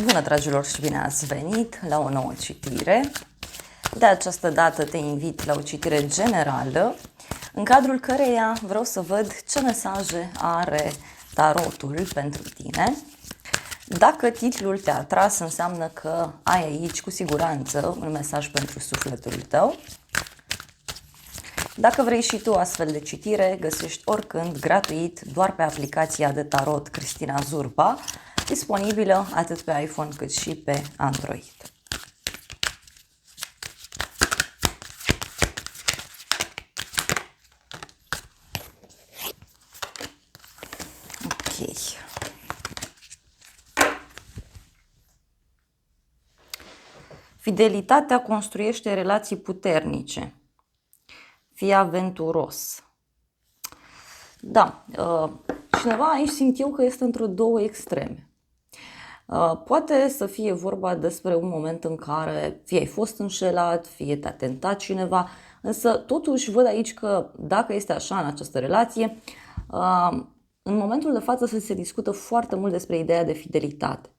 Bună, dragilor, și bine ați venit la o nouă citire. De această dată te invit la o citire generală, în cadrul căreia vreau să văd ce mesaje are tarotul pentru tine. Dacă titlul te-a atras, înseamnă că ai aici cu siguranță un mesaj pentru sufletul tău. Dacă vrei și tu astfel de citire, găsești oricând gratuit doar pe aplicația de tarot Cristina Zurba, disponibilă atât pe iPhone cât și pe Android. Ok. Fidelitatea construiește relații puternice. Fii aventuros. Da, cineva aici simt eu că este între două extreme. Poate să fie vorba despre un moment în care fie ai fost înșelat, fie te-a tentat cineva, însă totuși văd aici că dacă este așa în această relație, în momentul de față se discută foarte mult despre ideea de fidelitate.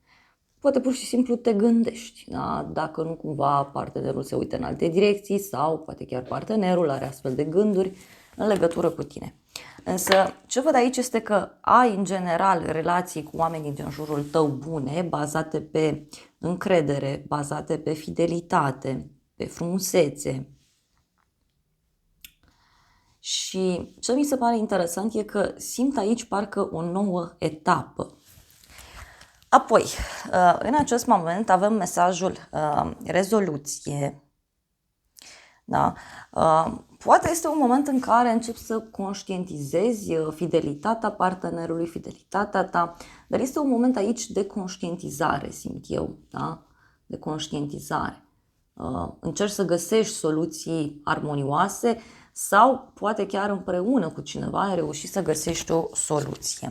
Poate pur și simplu te gândești, da? Dacă nu cumva partenerul se uită în alte direcții sau poate chiar partenerul are astfel de gânduri în legătură cu tine. Însă ce văd aici este că ai în general relații cu oamenii din jurul tău bune, bazate pe încredere, bazate pe fidelitate, pe frumusețe. Și ce mi se pare interesant e că simt aici parcă o nouă etapă. Apoi, în acest moment avem mesajul rezoluție. Da? Poate este un moment în care începi să conștientizezi fidelitatea partenerului, fidelitatea ta, dar este un moment aici de conștientizare, simt eu, da? De conștientizare. Încerci să găsești soluții armonioase sau poate chiar împreună cu cineva ai reușit să găsești o soluție.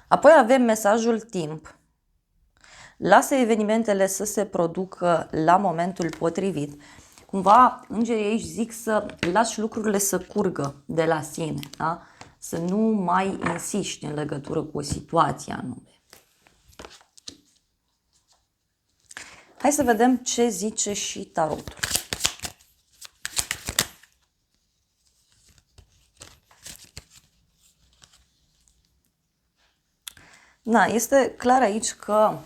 Apoi avem mesajul timp. Lasă evenimentele să se producă la momentul potrivit. Cumva, îngerii aici zic să lași lucrurile să curgă de la sine, da? Să nu mai insiști în legătură cu o situație anume. Hai să vedem ce zice și tarotul. Da, este clar aici că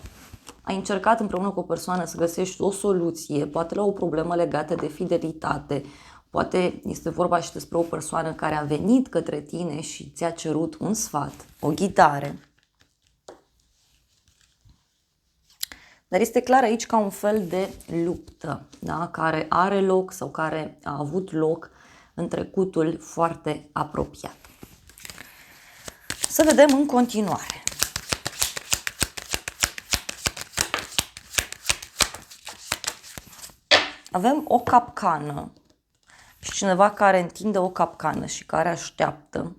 ai încercat împreună cu o persoană să găsești o soluție, poate la o problemă legată de fidelitate, poate este vorba și despre o persoană care a venit către tine și ți-a cerut un sfat, o ghidare. Dar este clar aici ca un fel de luptă, da? Care are loc sau care a avut loc în trecutul foarte apropiat. Să vedem în continuare. Avem o capcană și cineva care întinde o capcană și care așteaptă.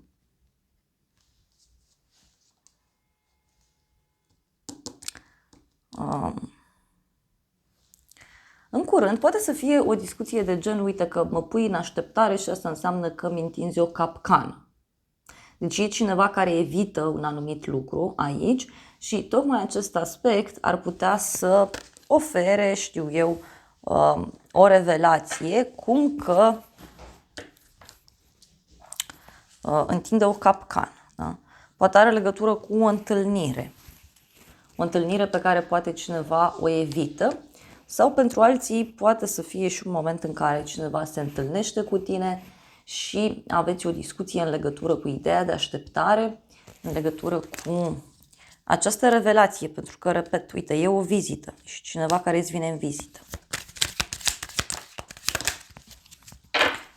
În curând poate să fie o discuție de gen, uite că mă pui în așteptare și asta înseamnă că mi întinzi o capcană. Deci e cineva care evită un anumit lucru aici și tocmai acest aspect ar putea să ofere, știu eu, o revelație, cum că întinde o capcană. Da? Poate are legătură cu o întâlnire. O întâlnire pe care poate cineva o evită sau pentru alții poate să fie și un moment în care cineva se întâlnește cu tine și aveți o discuție în legătură cu ideea de așteptare, în legătură cu această revelație, pentru că, repet, uite, e o vizită și cineva care îți vine în vizită.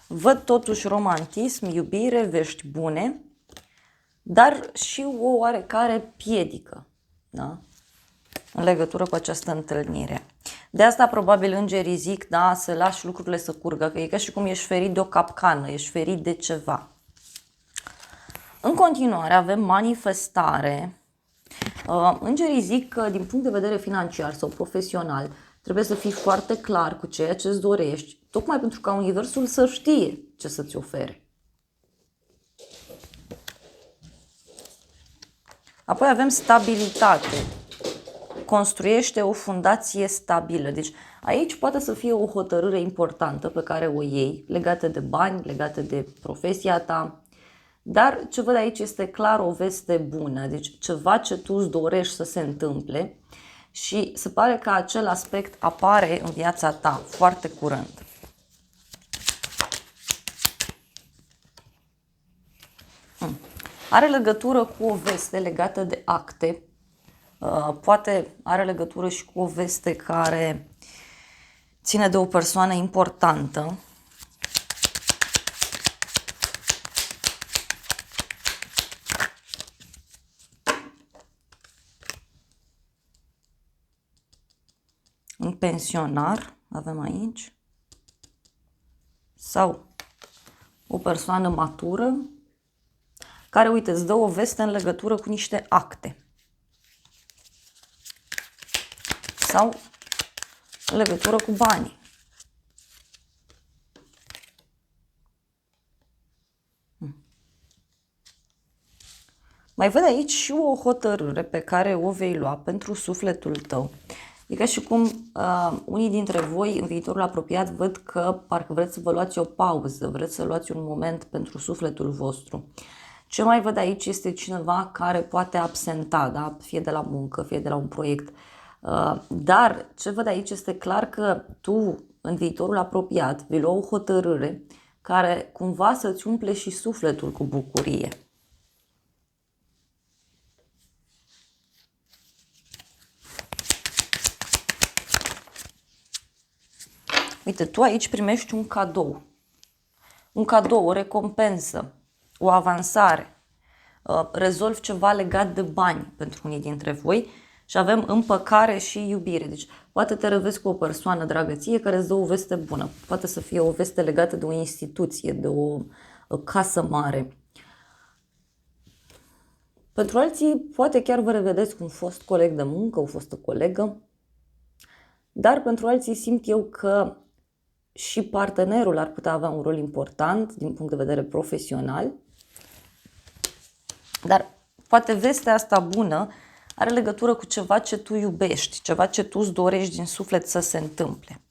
Văd totuși romantism, iubire, vești bune, dar și o oarecare piedică, da? În legătură cu această întâlnire. De asta probabil îngerii zic, da, să lași lucrurile să curgă, că e ca și cum ești ferit de o capcană, ești ferit de ceva. În continuare avem manifestare. Îngerii zic că din punct de vedere financiar sau profesional trebuie să fii foarte clar cu ceea ce îți dorești, tocmai pentru ca universul să știe ce să-ți ofere. Apoi avem stabilitate. construiește o fundație stabilă. Deci aici poate să fie o hotărâre importantă pe care o iei, legată de bani, legată de profesia ta, dar ce văd aici este clar o veste bună, deci ceva ce tu îți dorești să se întâmple și se pare că acel aspect apare în viața ta foarte curând. Are legătură cu o veste legată de acte, poate are legătură și cu o veste care ține de o persoană importantă. Un pensionar avem aici, sau o persoană matură care, uite, îți dă o veste în legătură cu niște acte sau în legătură cu banii. Mai văd aici și o hotărâre pe care o vei lua pentru sufletul tău. E ca și cum unii dintre voi în viitorul apropiat văd că parcă vreți să vă luați o pauză, vreți să luați un moment pentru sufletul vostru. Ce mai văd aici este cineva care poate absenta, da? Fie de la muncă, fie de la un proiect. Dar ce văd aici este clar că tu în viitorul apropiat vei lua o hotărâre care cumva să-ți umple și sufletul cu bucurie. Uite, tu aici primești un cadou. Un cadou, o recompensă, o avansare. Rezolvi ceva legat de bani pentru unii dintre voi și avem împăcare și iubire. Deci poate te revezi cu o persoană dragă ție care îți dă o veste bună. Poate să fie o veste legată de o instituție, de o casă mare. Pentru alții poate chiar vă revedeți cu un fost coleg de muncă, o fostă colegă. Dar pentru alții simt eu că și partenerul ar putea avea un rol important din punct de vedere profesional. Dar poate vestea asta bună are legătură cu ceva ce tu iubești, ceva ce tu îți dorești din suflet să se întâmple.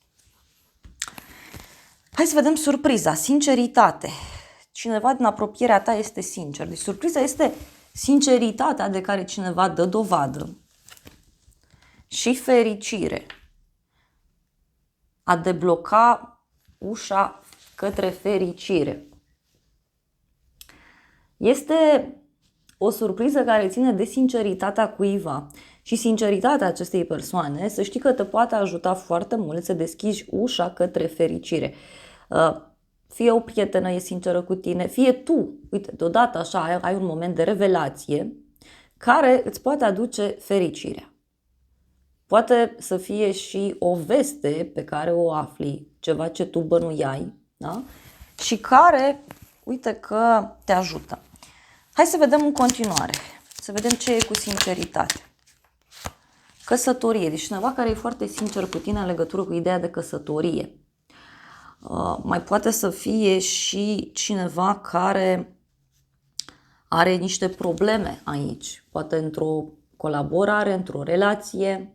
Hai să vedem surpriza, sinceritate. Cineva din apropierea ta este sincer. Deci surpriza este sinceritatea de care cineva dă dovadă și fericire. A debloca ușa către fericire. Este o surpriză care ține de sinceritatea cuiva și sinceritatea acestei persoane, să știi că te poate ajuta foarte mult să deschizi ușa către fericire. Fie o prietenă e sinceră cu tine, fie tu, uite, deodată așa ai un moment de revelație care îți poate aduce fericirea. Poate să fie și o veste pe care o afli, ceva ce tu bănuiai, da? Și care, uite că te ajută. Hai să vedem în continuare, să vedem ce e cu sinceritate. Căsătorie, deci cineva care e foarte sincer cu tine în legătură cu ideea de căsătorie. Mai poate să fie și cineva care are niște probleme aici, poate într-o colaborare, într-o relație.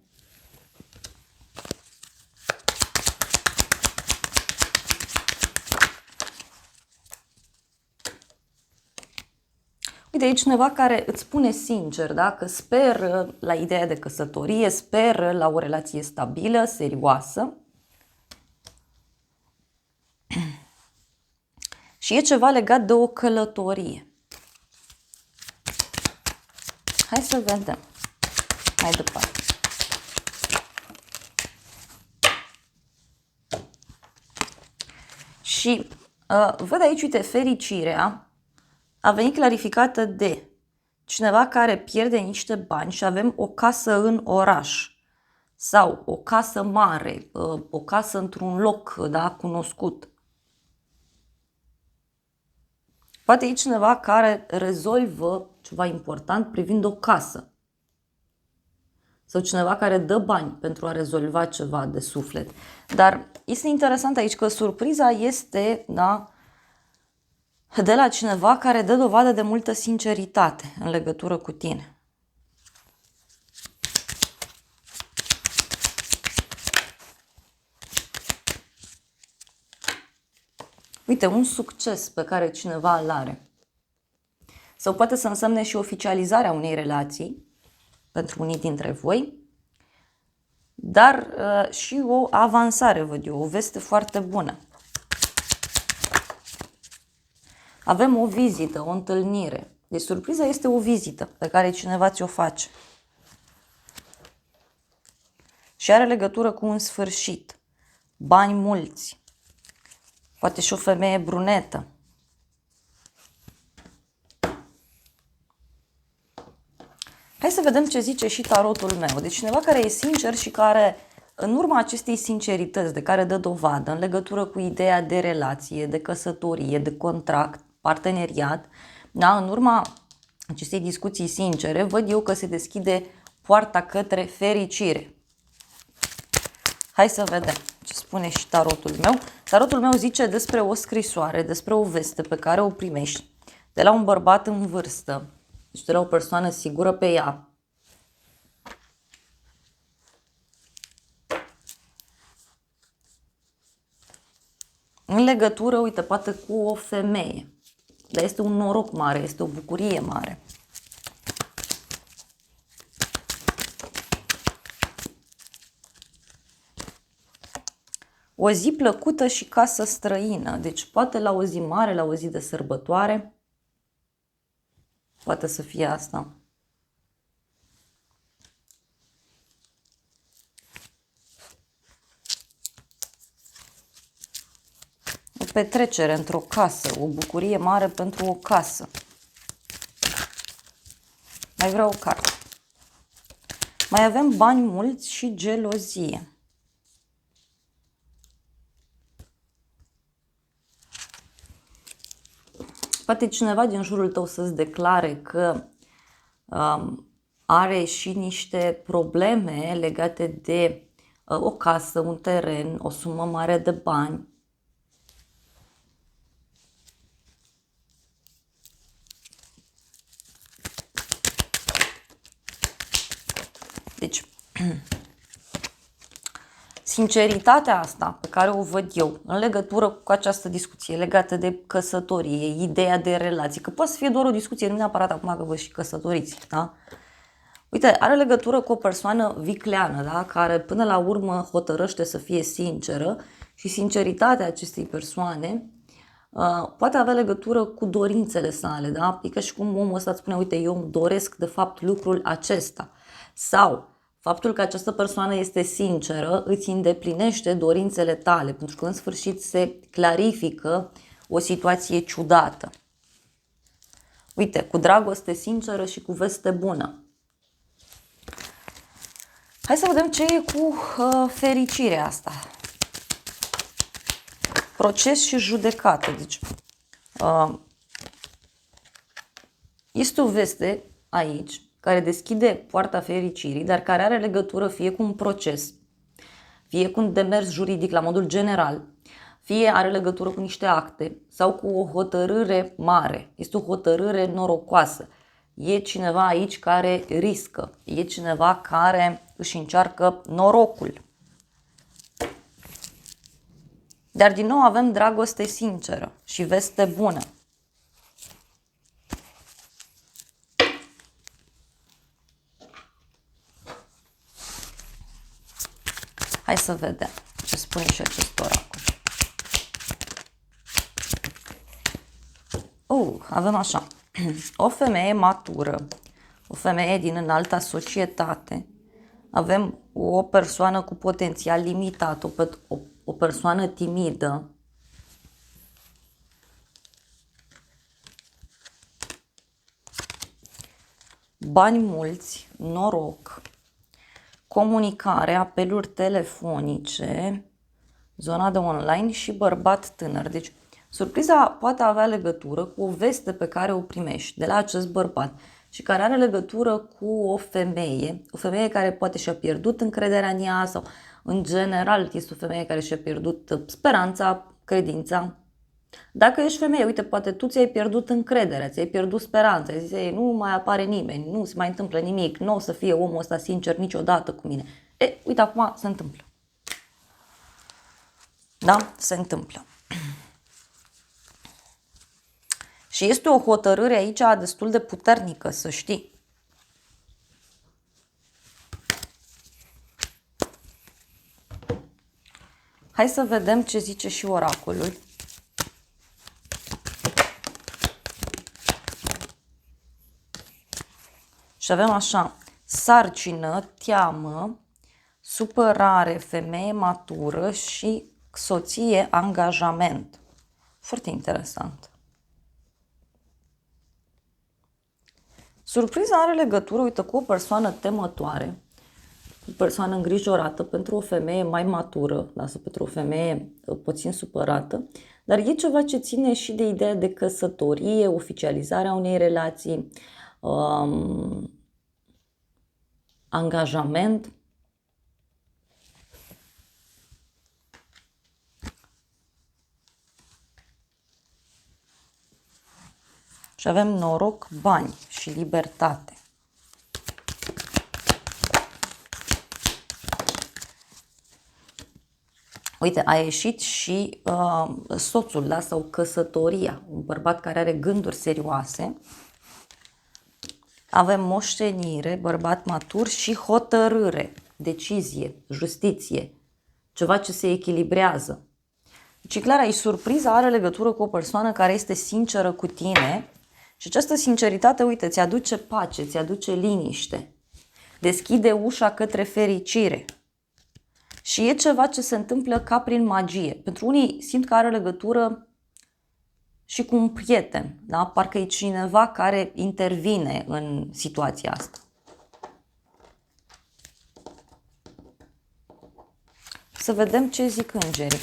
Uite, e cineva care îți spune sincer, da? Că speră la ideea de căsătorie, speră la o relație stabilă, serioasă. Și e ceva legat de o călătorie. Hai să vedem mai departe. Și văd aici, uite, fericirea a venit clarificată de cineva care pierde niște bani și avem o casă în oraș sau o casă mare, o casă într-un loc, da, cunoscut. Poate e cineva care rezolvă ceva important privind o casă sau cineva care dă bani pentru a rezolva ceva de suflet. Dar este interesant aici că surpriza este, da, de la cineva care dă dovadă de multă sinceritate în legătură cu tine. Uite, un succes pe care cineva îl are. Sau poate să însemne și oficializarea unei relații pentru unii dintre voi, dar și o avansare, văd eu, o veste foarte bună. Avem o vizită, o întâlnire. Deci surpriza este o vizită pe care cineva ți-o face. Și are legătură cu un sfârșit. Bani mulți. Poate și o femeie brunetă. Hai să vedem ce zice și tarotul meu. Deci cineva care e sincer și care, în urma acestei sincerități de care dă dovadă în legătură cu ideea de relație, de căsătorie, de contract, parteneriat, da, în urma acestei discuții sincere, văd eu că se deschide poarta către fericire. Hai să vedem ce spune și tarotul meu. Tarotul meu zice despre o scrisoare, despre o veste pe care o primești de la un bărbat în vârstă, deci de la o persoană sigură pe ea. În legătură, uite, poate cu o femeie. Dar este un noroc mare, este o bucurie mare. O zi plăcută și casă străină. Deci poate la o zi mare, la o zi de sărbătoare. Poate să fie asta. O petrecere într-o casă, o bucurie mare pentru o casă. Mai vreau o carte. Mai avem bani mulți și gelozie. Poate cineva din jurul tău să-ți declare că are și niște probleme legate de o casă, un teren, o sumă mare de bani. Deci, sinceritatea asta pe care o văd eu în legătură cu această discuție legată de căsătorie, ideea de relație, că poate să fie doar o discuție, nu neapărat acum că vă și căsătoriți, da? Uite, are legătură cu o persoană vicleană, da? Care până la urmă hotărăște să fie sinceră și sinceritatea acestei persoane poate avea legătură cu dorințele sale, da? Adică și cum omul ăsta îți spune, uite, eu îmi doresc de fapt lucrul acesta. Sau faptul că această persoană este sinceră îți îndeplinește dorințele tale, pentru că în sfârșit se clarifică o situație ciudată. Uite, cu dragoste sinceră și cu veste bună. Hai să vedem ce e cu fericirea asta. Proces și judecată. Deci, este o veste aici care deschide poarta fericirii, dar care are legătură fie cu un proces, fie cu un demers juridic la modul general, fie are legătură cu niște acte sau cu o hotărâre mare. Este o hotărâre norocoasă. E cineva aici care riscă, e cineva care își încearcă norocul. Dar din nou avem dragoste sinceră și veste bună. Hai să vedem ce spune și acest oracol. Avem așa. O femeie matură, o femeie din înalta societate. Avem o persoană cu potențial limitat, o persoană timidă. Bani mulți, noroc, comunicare, apeluri telefonice, zona de online și bărbat tânăr. Deci, surpriza poate avea legătură cu o veste pe care o primești de la acest bărbat și care are legătură cu o femeie care poate și-a pierdut încrederea în ea sau, în general, este o femeie care și-a pierdut speranța, credința. Dacă ești femeie, uite, poate tu ți-ai pierdut încrederea, ți-ai pierdut speranța, ai zis, ei, nu mai apare nimeni, nu se mai întâmplă nimic, nu o să fie omul ăsta sincer niciodată cu mine. Uite, acum se întâmplă. Da? Se întâmplă. Și este o hotărâre aici destul de puternică, să știi. Hai să vedem ce zice și oracolul. Și avem așa, sarcină, teamă, supărare, femeie matură și soție, angajament. Foarte interesant. Surpriza are legătură, uite, cu o persoană temătoare, o persoană îngrijorată, pentru o femeie mai matură, lasă, pentru o femeie puțin supărată, dar e ceva ce ține și de ideea de căsătorie, oficializarea unei relații, angajament. Și avem noroc, bani și libertate. Uite, a ieșit și soțul, da, sau căsătoria, un bărbat care are gânduri serioase. Avem moștenire, bărbat matur și hotărâre, decizie, justiție, ceva ce se echilibrează. Deci, clar, aici surpriza are legătură cu o persoană care este sinceră cu tine și această sinceritate, uite, ți aduce pace, ți aduce liniște, deschide ușa către fericire. Și e ceva ce se întâmplă ca prin magie. Pentru unii simt că are legătură și cu un prieten, da? Parcă e cineva care intervine în situația asta. Să vedem ce zic îngerii.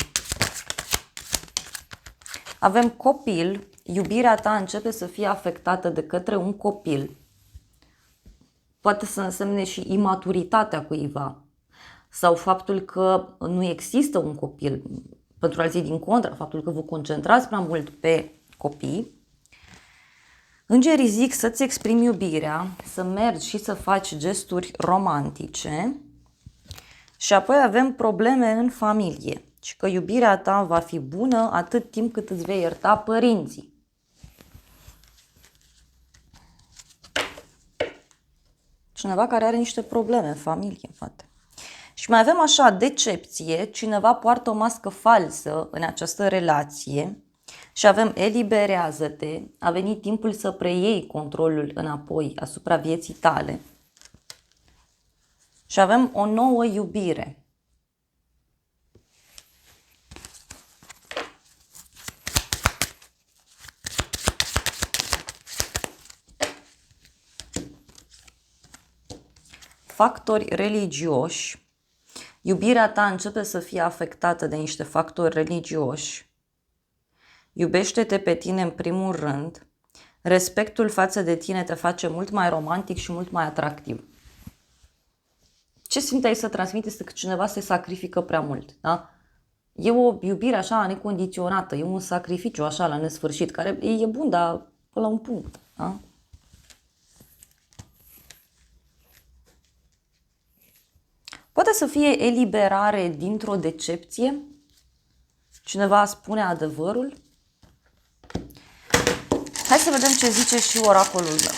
Avem copil, iubirea ta începe să fie afectată de către un copil. Poate să însemne și imaturitatea cuiva sau faptul că nu există un copil, pentru alții din contră, faptul că vă concentrați prea mult pe copii. Îngerii zic să-ți exprimi iubirea, să mergi și să faci gesturi romantice și apoi avem probleme în familie și că iubirea ta va fi bună atât timp cât îți vei ierta părinții. Cineva care are niște probleme în familie, poate. Și mai avem așa, decepție, cineva poartă o mască falsă în această relație și avem eliberează-te, a venit timpul să preiei controlul înapoi asupra vieții tale și avem o nouă iubire. Factori religioși. Iubirea ta începe să fie afectată de niște factori religioși. Iubește-te pe tine în primul rând. Respectul față de tine te face mult mai romantic și mult mai atractiv. Ce simte ai să transmite este că cineva se sacrifică prea mult. Da? E o iubire așa necondiționată, e un sacrificiu așa la nesfârșit, care e bun, dar până la un punct. Da? Poate să fie eliberare dintr-o decepție. Cineva spune adevărul. Hai să vedem ce zice și oracolul meu.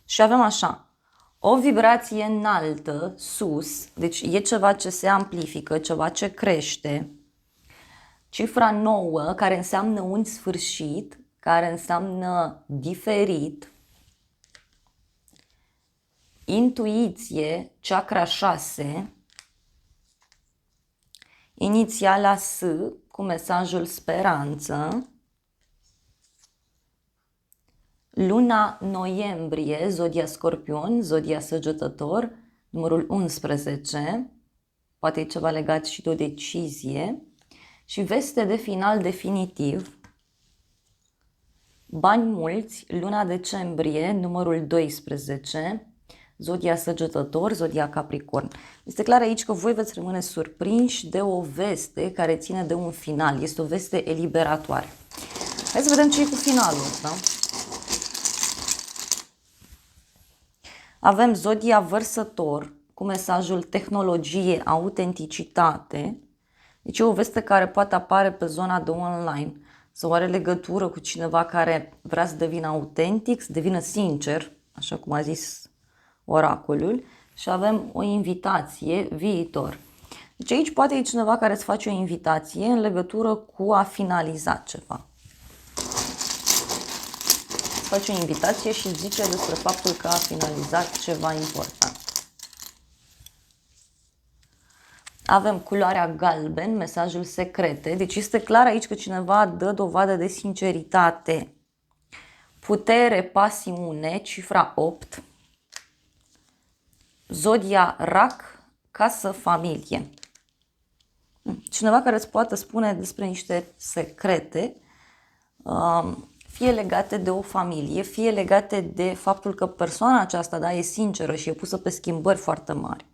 Și avem așa, o vibrație înaltă, sus, deci e ceva ce se amplifică, ceva ce crește. Cifra 9, care înseamnă un sfârșit, care înseamnă diferit. Intuiție, chakra 6. Inițiala S cu mesajul speranță. Luna noiembrie, zodia Scorpion, zodia Săgetător, numărul 11. Poate e ceva legat și de o decizie. Și veste de final definitiv. Bani mulți, luna decembrie, numărul 12, zodia Săgetător, zodia Capricorn. Este clar aici că voi veți rămâne surprinși de o veste care ține de un final. Este o veste eliberatoare. Hai să vedem ce e cu finalul. Da? Avem zodia Vărsător, cu mesajul tehnologie, autenticitate. Deci e o veste care poate apare pe zona de online sau are legătură cu cineva care vrea să devină autentic, să devină sincer, așa cum a zis oracolul, și avem o invitație viitor. Deci aici poate e cineva care îți face o invitație în legătură cu a finaliza ceva. Îți face o invitație și zice despre faptul că a finalizat ceva important. Avem culoarea galben, mesajul secrete, deci este clar aici că cineva dă dovadă de sinceritate. Putere, pasiune, cifra 8, zodia rac, casă, familie. Cineva care îți poate spune despre niște secrete, fie legate de o familie, fie legate de faptul că persoana aceasta, e sinceră și e pusă pe schimbări foarte mari.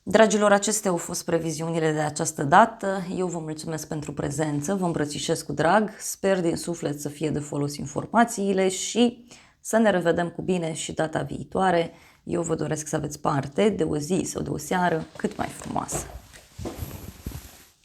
Dragilor, acestea au fost previziunile de această dată. Eu vă mulțumesc pentru prezență, vă îmbrățișez cu drag, sper din suflet să fie de folos informațiile și să ne revedem cu bine și data viitoare. Eu vă doresc să aveți parte de o zi sau de o seară cât mai frumoasă.